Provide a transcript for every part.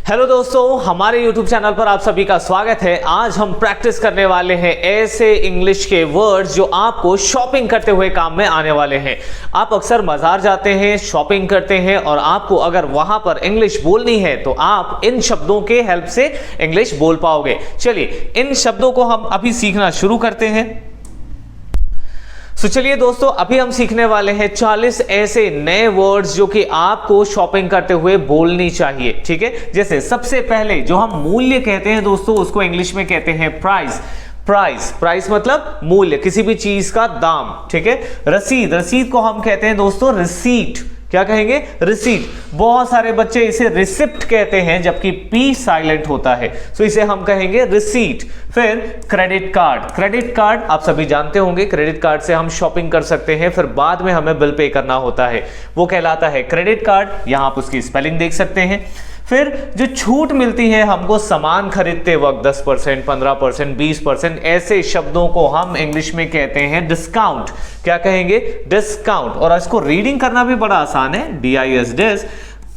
Hello दोस्तों, हमारे YouTube channel पर आप सभी का स्वागत है। आज हम प्रैक्टिस करने वाले हैं ऐसे इंग्लिश के वर्ड्स जो आपको शॉपिंग करते हुए काम में आने वाले हैं। आप अक्सर बाजार जाते हैं, शॉपिंग करते हैं और आपको अगर वहां पर इंग्लिश बोलनी है तो आप इन शब्दों के हेल्प से इंग्लिश बोल पाओगे। चलिए इन शब्दों को हम अभी सीखना शुरू करते हैं। चलिए दोस्तों, अभी हम सीखने वाले हैं 40 ऐसे नए वर्ड्स जो कि आपको शॉपिंग करते हुए बोलनी चाहिए। ठीक है, जैसे सबसे पहले जो हम मूल्य कहते हैं दोस्तों, उसको इंग्लिश में कहते हैं प्राइस। प्राइस मतलब मूल्य, किसी भी चीज का दाम। ठीक है, रसीद को हम कहते हैं दोस्तों रिसीट। क्या कहेंगे? रिसीट। बहुत सारे बच्चे इसे रिसिप्ट कहते हैं जबकि पी साइलेंट होता है, तो इसे हम कहेंगे रिसीट। फिर क्रेडिट कार्ड आप सभी जानते होंगे, क्रेडिट कार्ड से हम शॉपिंग कर सकते हैं, फिर बाद में हमें बिल पे करना होता है, वो कहलाता है क्रेडिट कार्ड। यहां आप उसकी स्पेलिंग देख सकते हैं। फिर जो छूट मिलती है हमको सामान खरीदते वक्त 10%, 15%, 20%, ऐसे शब्दों को हम इंग्लिश में कहते हैं डिस्काउंट। क्या कहेंगे? डिस्काउंट। और इसको रीडिंग करना भी बड़ा आसान है, DIS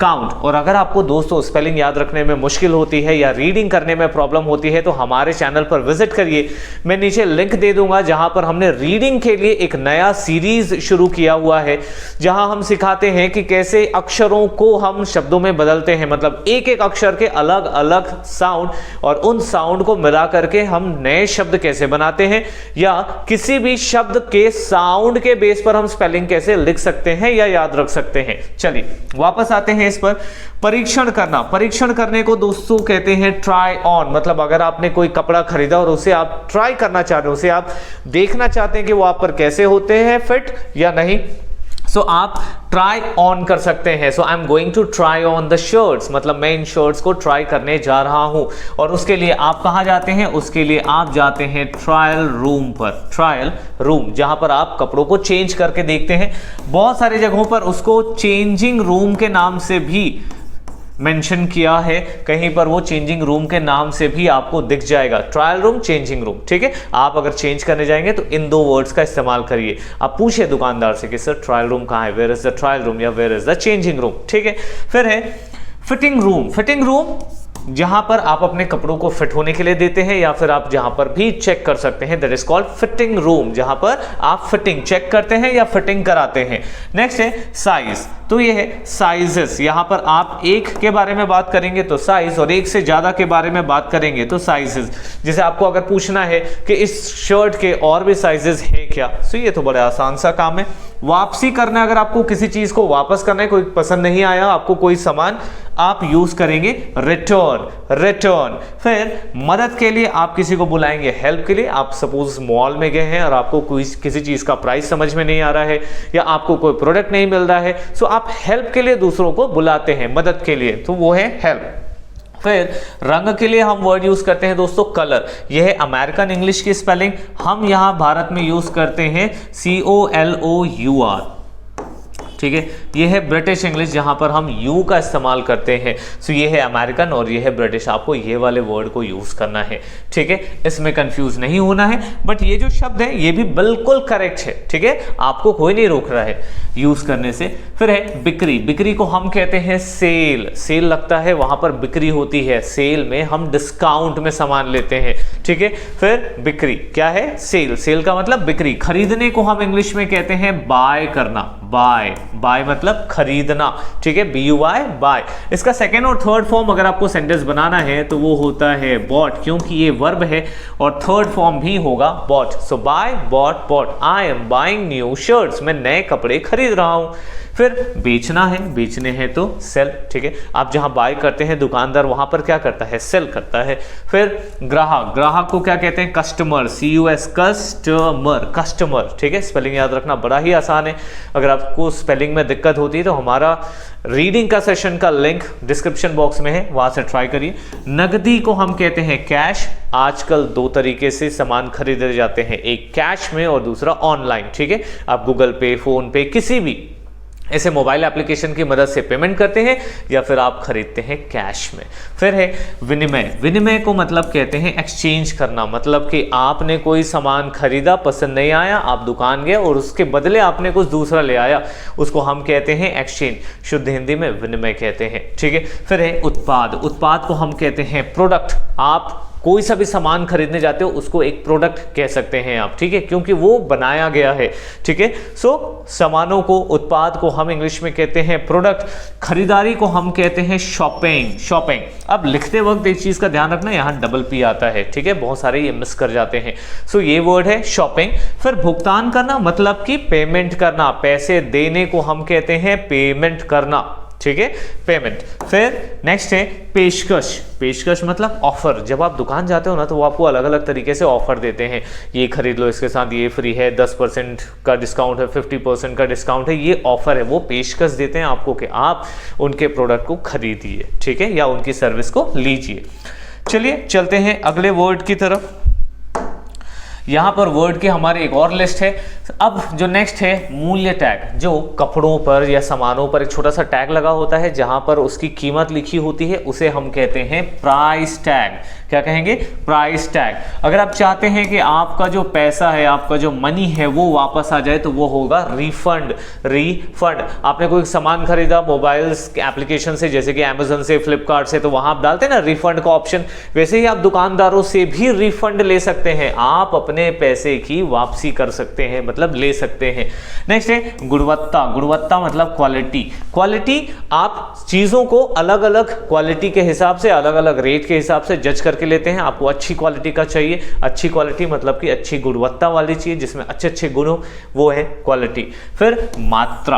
काउंट। और अगर आपको दोस्तों स्पेलिंग याद रखने में मुश्किल होती है या रीडिंग करने में प्रॉब्लम होती है तो हमारे चैनल पर विजिट करिए। मैं नीचे लिंक दे दूंगा जहां पर हमने रीडिंग के लिए एक नया सीरीज शुरू किया हुआ है, जहां हम सिखाते हैं कि कैसे अक्षरों को हम शब्दों में बदलते हैं, मतलब एक एक अक्षर के अलग अलग साउंड, और उन साउंड को मिला करके हम नए शब्द कैसे बनाते हैं, या किसी भी शब्द के साउंड के बेस पर हम स्पेलिंग कैसे लिख सकते हैं या याद रख सकते हैं। चलिए वापस आते हैं इस पर। परीक्षण करने को दोस्तों कहते हैं ट्राई ऑन। मतलब अगर आपने कोई कपड़ा खरीदा और उसे आप ट्राई करना चाहते हैं, उसे आप देखना चाहते हैं कि वो आप पर कैसे होते हैं, फिट या नहीं, सो आप ट्राई ऑन कर सकते हैं। So I am going to try on the shirts, मतलब मैं इन शर्ट्स को ट्राई करने जा रहा हूं। और उसके लिए आप कहां जाते हैं? उसके लिए आप जाते हैं ट्रायल रूम पर। ट्रायल रूम, जहां पर आप कपड़ों को चेंज करके देखते हैं। बहुत सारी जगहों पर उसको चेंजिंग रूम के नाम से भी मेंशन किया है, कहीं पर वो चेंजिंग रूम के नाम से भी आपको दिख जाएगा, ट्रायल रूम, चेंजिंग रूम। ठीक है, आप अगर चेंज करने जाएंगे तो इन दो वर्ड्स का इस्तेमाल करिए। आप पूछिए दुकानदार से कि सर ट्रायल रूम कहाँ है, where is the trial room या where is the changing room. ठीक है, फिर है फिटिंग रूम, जहां पर आप अपने कपड़ों को फिट होने के लिए देते हैं या फिर आप जहां पर भी चेक करते हैं, that is called fitting room, जहां पर आप फिटिंग चेक करते हैं या फिटिंग कराते हैं। नेक्स्ट है साइज, तो ये है साइजेस। यहां पर आप एक के बारे में बात करेंगे तो साइज, और एक से ज्यादा के बारे में बात करेंगे तो साइजेस। जैसे आपको अगर पूछना है कि इस शर्ट के और भी साइजेस हैं क्या, तो ये तो बड़ा आसान सा काम है। वापसी करना, अगर आपको किसी चीज को वापस करना है, कोई पसंद नहीं आया आपको कोई सामान, आप यूज करेंगे रिटर्न। फिर मदद के लिए आप किसी को बुलाएंगे हेल्प के लिए। आप सपोज मॉल में गए हैं और आपको कोई किसी चीज का प्राइस समझ में नहीं आ रहा है या आपको कोई प्रोडक्ट नहीं मिल रहा है, सो आप हेल्प के लिए दूसरों को बुलाते हैं, मदद के लिए, तो वो है हेल्प। फिर रंग के लिए हम वर्ड यूज करते हैं दोस्तों कलर। यह है अमेरिकन इंग्लिश की स्पेलिंग, हम यहां भारत में यूज करते हैं COLOUR। ठीक है, ये है ब्रिटिश इंग्लिश जहां पर हम यू का इस्तेमाल करते हैं। सो ये है अमेरिकन और ये है ब्रिटिश, आपको ये वाले वर्ड को यूज करना है। ठीक है, इसमें कंफ्यूज नहीं होना है, बट ये जो शब्द है ये भी बिल्कुल करेक्ट है। ठीक है, आपको कोई नहीं रोक रहा है यूज करने से। फिर है बिक्री को हम कहते हैं सेल लगता है, वहां पर बिक्री होती है। सेल में हम डिस्काउंट में सामान लेते हैं। ठीक है, फिर बिक्री क्या है? सेल का मतलब बिक्री। खरीदने को हम इंग्लिश में कहते हैं बाय करना, बाय मतलब खरीदना। ठीक है, BUY, बाय। इसका सेकेंड और थर्ड फॉर्म अगर आपको सेंटेंस बनाना है तो वो होता है बॉट, क्योंकि ये वर्ब है, और थर्ड फॉर्म भी होगा bought. So buy, bought. I am buying new shirts, मैं नए कपड़े खरीद रहा हूं। फिर बेचने हैं तो सेल। ठीक है, आप जहां बाय करते हैं दुकानदार वहां पर क्या करता है? सेल करता है। फिर ग्राहक को क्या कहते हैं? Customer, CUS, customer. ठीक है, स्पेलिंग याद रखना बड़ा ही आसान है। अगर आपको स्पेलिंग में दिक्कत होती है तो हमारा रीडिंग का सेशन का लिंक डिस्क्रिप्शन बॉक्स में है, वहां से ट्राई करिए। नकदी को हम कहते हैं कैश। आजकल दो तरीके से सामान खरीदे जाते हैं, एक कैश में और दूसरा ऑनलाइन। ठीक है, आप गूगल पे, फोन पे, किसी भी ऐसे मोबाइल एप्लीकेशन की मदद से पेमेंट करते हैं या फिर आप खरीदते हैं कैश में। फिर है विनिमय। विनिमय को मतलब कहते हैं एक्सचेंज करना, मतलब कि आपने कोई सामान खरीदा, पसंद नहीं आया, आप दुकान गए और उसके बदले आपने कुछ दूसरा ले आया, उसको हम कहते हैं एक्सचेंज, शुद्ध हिंदी में विनिमय कहते हैं, ठीक है। फिर है उत्पाद। उत्पाद को हम कहते हैं प्रोडक्ट। आप कोई सा भी सामान खरीदने जाते हो उसको एक प्रोडक्ट कह सकते हैं आप, ठीक है, क्योंकि वो बनाया गया है, ठीक है। सो सामानों को, उत्पाद को हम इंग्लिश में कहते हैं प्रोडक्ट। खरीदारी को हम कहते हैं शॉपिंग। शॉपिंग। अब लिखते वक्त एक चीज का ध्यान रखना, यहाँ डबल पी आता है, ठीक है, बहुत सारे ये मिस कर जाते हैं। सो ये वर्ड है शॉपिंग। फिर भुगतान करना मतलब कि पेमेंट करना, पैसे देने को हम कहते हैं पेमेंट करना, ठीक है, पेमेंट। फिर नेक्स्ट है पेशकश। पेशकश मतलब ऑफर। जब आप दुकान जाते हो ना तो वो आपको अलग अलग तरीके से ऑफर देते हैं, ये खरीद लो, इसके साथ ये फ्री है, 10% का डिस्काउंट है, 50% का डिस्काउंट है, ये ऑफर है। वो पेशकश देते हैं आपको कि आप उनके प्रोडक्ट को खरीदिए, ठीक है, या उनकी सर्विस को लीजिए। चलिए चलते हैं अगले वर्ड की तरफ। यहाँ पर वर्ड की हमारी एक और लिस्ट है। अब जो नेक्स्ट है मूल्य टैग, जो कपड़ों पर या सामानों पर एक छोटा सा टैग लगा होता है जहाँ पर उसकी कीमत लिखी होती है, उसे हम कहते हैं प्राइस टैग। क्या कहेंगे? Price tag. अगर आप चाहते हैं कि आपका जो पैसा है, आपका जो मनी है वो वापस आ जाए तो वो होगा रिफंड। रिफंड। आपने कोई सामान खरीदा मोबाइल्स एप्लीकेशन से, जैसे कि अमेजन से, फ्लिपकार्ट से, तो वहां आप डालते हैं ना रिफंड का ऑप्शन, वैसे ही आप दुकानदारों से भी रिफंड ले सकते हैं, आप अपने पैसे की वापसी कर सकते हैं, मतलब ले सकते हैं। नेक्स्ट है गुणवत्ता। गुणवत्ता मतलब क्वालिटी। क्वालिटी, आप चीजों को अलग अलग क्वालिटी के हिसाब से, अलग अलग रेट के हिसाब से जज करके लेते हैं। आपको अच्छी क्वालिटी का चाहिए, अच्छी क्वालिटी मतलब कि अच्छी गुणवत्ता वाली चाहिए जिसमें अच्छे अच्छे गुण हो, वो है क्वालिटी। फिर मात्रा,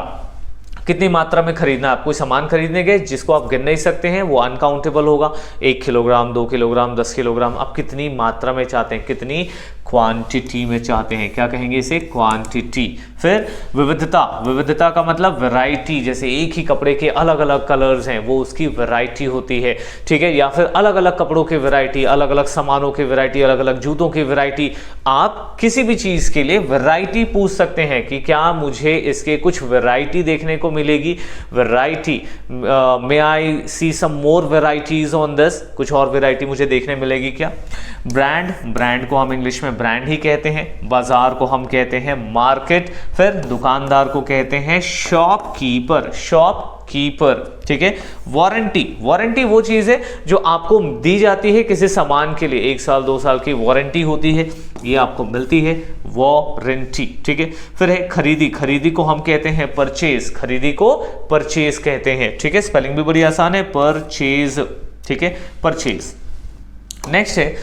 कितनी मात्रा में खरीदना। आप कोई सामान खरीदने गए जिसको आप गिन नहीं सकते हैं, वो अनकाउंटेबल होगा, 1 किलोग्राम, 2 किलोग्राम, 10 किलोग्राम। आप कितनी मात्रा में चाहते हैं, कितनी क्वांटिटी में चाहते हैं, क्या कहेंगे इसे? क्वांटिटी। फिर विविधता। विविधता का मतलब वैरायटी, जैसे एक ही कपड़े के अलग अलग कलर्स हैं, वो उसकी वैरायटी होती है, ठीक है, या फिर अलग अलग कपड़ों की वैरायटी, अलग अलग सामानों की वैरायटी, अलग अलग जूतों की वैरायटी। आप किसी भी चीज के लिए वैरायटी पूछ सकते हैं कि क्या मुझे इसके कुछ वैरायटी देखने को मिलेगी, variety, may I see some more varieties on this, कुछ और वैरायटी मुझे देखने मिलेगी क्या। ब्रांड। ब्रांड को हम इंग्लिश में ब्रांड ही कहते हैं। बाजार को हम कहते हैं मार्केट। फिर दुकानदार को कहते हैं शॉपकीपर। शॉपकीपर, ठीक है। वारंटी। वारंटी वो चीज है जो आपको दी जाती है किसी सामान के लिए, 1 साल 2 साल की वारंटी होती है, ये आपको मिलती है, वारंटी, ठीक है। फिर है खरीदी। खरीदी को हम कहते हैं परचेज। खरीदी को परचेज कहते हैं, ठीक है, स्पेलिंग भी बड़ी आसान है, परचेज, ठीक है, परचेज। नेक्स्ट है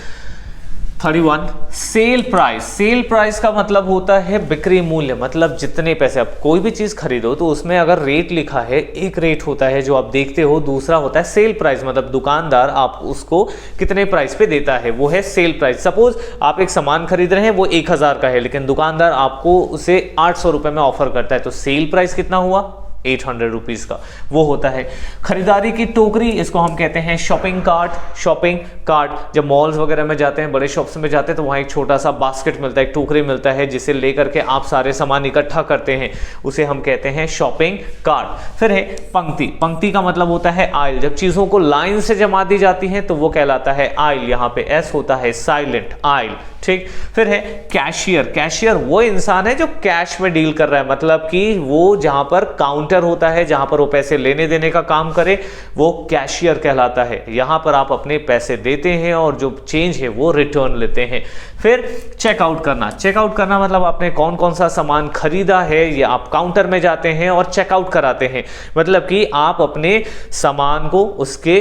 31 सेल प्राइस। सेल प्राइस का मतलब होता है बिक्री मूल्य, मतलब जितने पैसे, आप कोई भी चीज खरीदो तो उसमें अगर रेट लिखा है, एक रेट होता है जो आप देखते हो, दूसरा होता है सेल प्राइस, मतलब दुकानदार आप उसको कितने प्राइस पे देता है, वो है सेल प्राइस। सपोज आप एक सामान खरीद रहे हैं, वो 1000 का है, लेकिन दुकानदार आपको उसे 800 रुपए में ऑफर करता है, तो सेल प्राइस कितना हुआ? 800 रुपीज का, वो होता है। खरीदारी की टोकरी, इसको हम कहते हैं शॉपिंग कार्ट। शॉपिंग कार्ट, जब मॉल्स वगैरह में जाते हैं, बड़े शॉप्स में जाते हैं, तो वहाँ एक छोटा सा बास्केट मिलता है, एक टोकरी मिलता है, जिसे लेकर के आप सारे सामान इकट्ठा करते हैं, उसे हम कहते हैं शॉपिंग कार्ट। फिर है पंक्ति। पंक्ति का मतलब होता है आइल, जब चीजों को लाइन से जमा दी जाती है तो वो कहलाता है आइल, यहाँ पे एस होता है साइलेंट, आइल, ठीक। फिर है कैशियर। कैशियर वो इंसान है जो कैश में डील कर रहा है, मतलब कि वो जहां पर काउंटर होता है, जहां पर वो पैसे लेने देने का काम करे, वो कैशियर कहलाता है। यहां पर आप अपने पैसे देते हैं और जो चेंज है वो रिटर्न लेते हैं। फिर चेकआउट करना। चेकआउट करना मतलब आपने कौन कौन सा सामान खरीदा है, या आप काउंटर में जाते हैं और चेकआउट कराते हैं, मतलब कि आप अपने सामान को, उसके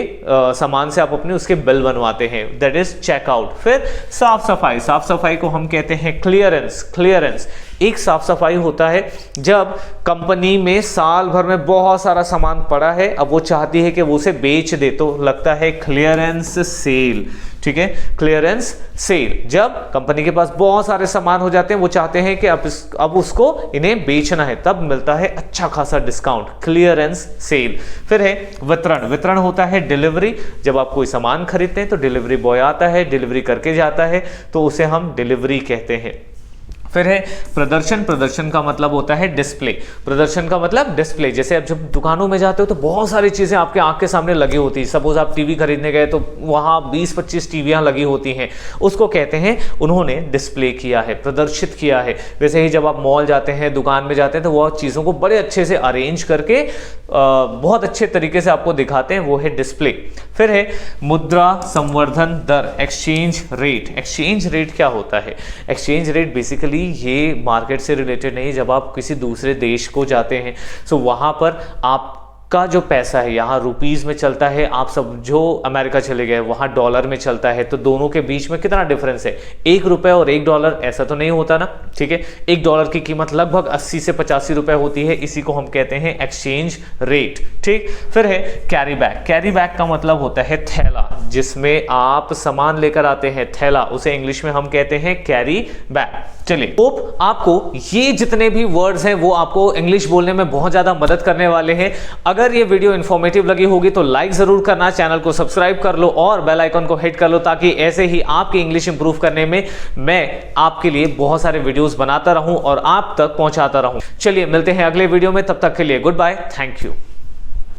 सामान से आप अपने उसके बिल बनवाते हैं, दैट इज चेकआउट। फिर साफ सफाई। साफ सफाई को हम कहते हैं क्लियरेंस। क्लियरेंस एक साफ सफाई होता है जब कंपनी में साल भर में बहुत सारा सामान पड़ा है, अब वो चाहती है कि वो उसे बेच दे, तो लगता है क्लियरेंस सेल, ठीक है, क्लियरेंस सेल। जब कंपनी के पास बहुत सारे सामान हो जाते हैं, वो चाहते हैं कि अब उसको इन्हें बेचना है, तब मिलता है अच्छा खासा डिस्काउंट, क्लियरेंस सेल। फिर है वितरण। वितरण होता है डिलीवरी, जब आप कोई सामान खरीदते हैं तो डिलीवरी बॉय आता है, डिलीवरी करके जाता है, तो उसे हम डिलीवरी कहते हैं। फिर है प्रदर्शन। प्रदर्शन का मतलब होता है डिस्प्ले। प्रदर्शन का मतलब डिस्प्ले। जैसे आप जब दुकानों में जाते हो तो बहुत सारी चीजें आपके आंख के सामने लगी होती है। सपोज आप टीवी खरीदने गए तो वहां 20-25 टीवियां लगी होती हैं, उसको कहते हैं उन्होंने डिस्प्ले किया है, प्रदर्शित किया है। वैसे ही जब आप मॉल जाते हैं, दुकान में जाते हैं, तो वह चीजों को बड़े अच्छे से अरेंज करके बहुत अच्छे तरीके से आपको दिखाते हैं, वो है डिस्प्ले। फिर है मुद्रा संवर्धन दर, एक्सचेंज रेट। एक्सचेंज रेट क्या होता है? एक्सचेंज रेट बेसिकली ये मार्केट से रिलेटेड नहीं। जब आप किसी दूसरे देश को जाते हैं तो वहां पर आपका जो पैसा है यहाँ रुपीस में चलता है, आप सब जो अमेरिका चले गए वहां डॉलर में चलता है, तो दोनों के बीच में कितना डिफरेंस है? 1 रुपए और 1 डॉलर, ऐसा तो नहीं होता ना, ठीक है। 1 डॉलर की कीमत लगभग 80 से 85 रुपए होती है, इसी को हम कहते हैं एक्सचेंज रेट, ठीक। फिर है कैरी बैग। कैरी बैग का मतलब होता है थैला, जिसमें आप सामान लेकर आते हैं, थैला, उसे इंग्लिश में हम कहते हैं कैरी बैग। चलिए, होप आपको ये जितने भी वर्ड्स हैं वो आपको इंग्लिश बोलने में बहुत ज्यादा मदद करने वाले हैं। अगर ये वीडियो इंफॉर्मेटिव लगी होगी तो लाइक जरूर करना, चैनल को सब्सक्राइब कर लो और बेल आइकन को हिट कर लो, ताकि ऐसे ही आपकी इंग्लिश इंप्रूव करने में मैं आपके लिए बहुत सारे वीडियोस बनाता रहूं और आप तक पहुंचाता रहूं। चलिए मिलते हैं अगले वीडियो में, तब तक के लिए गुड बाय, थैंक यू।